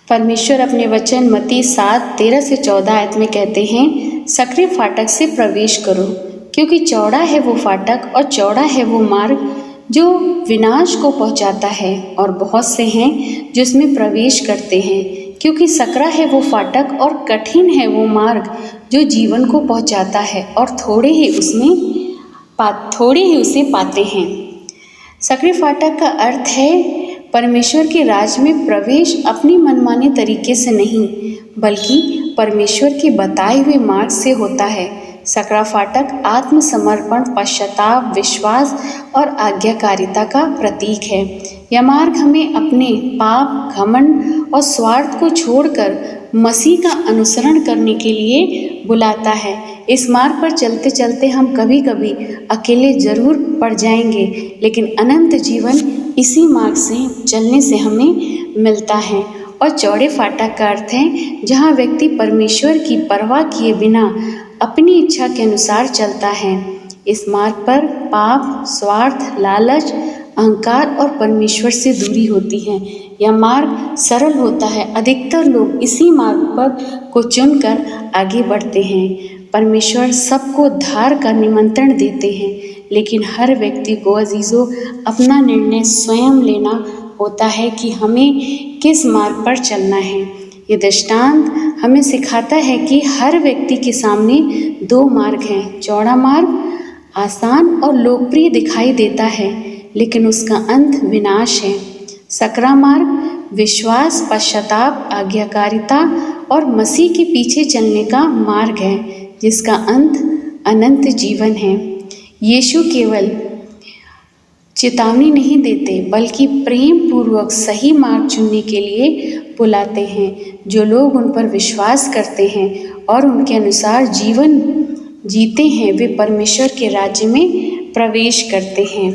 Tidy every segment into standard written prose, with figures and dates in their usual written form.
परमेश्वर अपने वचन मत्ती 7:13-14 आयत में कहते हैं, सक्रिय फाटक से प्रवेश करो, क्योंकि चौड़ा है वो फाटक और चौड़ा है वो मार्ग जो विनाश को पहुंचाता है, और बहुत से हैं जो इसमें प्रवेश करते हैं। क्योंकि सकरा है वो फाटक और कठिन है वो मार्ग जो जीवन को पहुंचाता है, और थोड़े ही उसे पाते हैं। सक्रिय फाटक का अर्थ है परमेश्वर के राज में प्रवेश अपनी मनमाने तरीके से नहीं, बल्कि परमेश्वर के बताए हुए मार्ग से होता है। सकरा फाटक आत्मसमर्पण, पश्चाताप, विश्वास और आज्ञाकारिता का प्रतीक है। यह मार्ग हमें अपने पाप, घमंड और स्वार्थ को छोड़कर मसीह का अनुसरण करने के लिए बुलाता है। इस मार्ग पर चलते चलते हम कभी कभी अकेले जरूर पड़ जाएंगे, लेकिन अनंत जीवन इसी मार्ग से चलने से हमें मिलता है। और चौड़े फाटक का अर्थ है जहाँ व्यक्ति परमेश्वर की परवाह किए बिना अपनी इच्छा के अनुसार चलता है। इस मार्ग पर पाप, स्वार्थ, लालच, अहंकार और परमेश्वर से दूरी होती है। यह मार्ग सरल होता है। अधिकतर लोग इसी मार्ग पर को चुनकर आगे बढ़ते हैं। परमेश्वर सबको उद्धार का निमंत्रण देते हैं, लेकिन हर व्यक्ति को अजीजों अपना निर्णय स्वयं लेना होता है कि हमें किस मार्ग पर चलना है। ये दृष्टांत हमें सिखाता है कि हर व्यक्ति के सामने दो मार्ग हैं। चौड़ा मार्ग आसान और लोकप्रिय दिखाई देता है, लेकिन उसका अंत विनाश है। सकरा मार्ग विश्वास, पश्चाताप, आज्ञाकारिता और मसीह के पीछे चलने का मार्ग है, जिसका अंत अनंत जीवन है। यीशु केवल चेतावनी नहीं देते, बल्कि प्रेम पूर्वक सही मार्ग चुनने के लिए बुलाते हैं। जो लोग उन पर विश्वास करते हैं और उनके अनुसार जीवन जीते हैं, वे परमेश्वर के राज्य में प्रवेश करते हैं।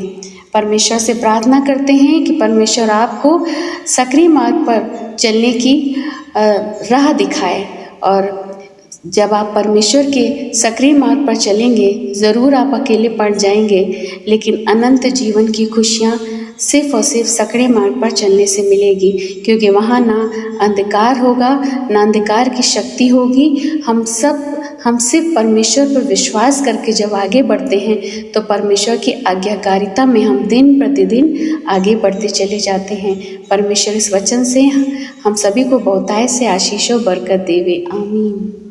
परमेश्वर से प्रार्थना करते हैं कि परमेश्वर आपको सक्रिय मार्ग पर चलने की राह दिखाए, और जब आप परमेश्वर के सक्रिय मार्ग पर चलेंगे, ज़रूर आप अकेले पड़ जाएंगे, लेकिन अनंत जीवन की खुशियाँ सिर्फ और सिर्फ सक्रिय मार्ग पर चलने से मिलेगी, क्योंकि वहाँ ना अंधकार होगा, ना अंधकार की शक्ति होगी। हम सिर्फ परमेश्वर पर विश्वास करके जब आगे बढ़ते हैं, तो परमेश्वर की आज्ञाकारिता में हम दिन प्रतिदिन आगे बढ़ते चले जाते हैं। परमेश्वर इस वचन से हम सभी को बहुतायत से आशीष और बरकत देवे। आमीन।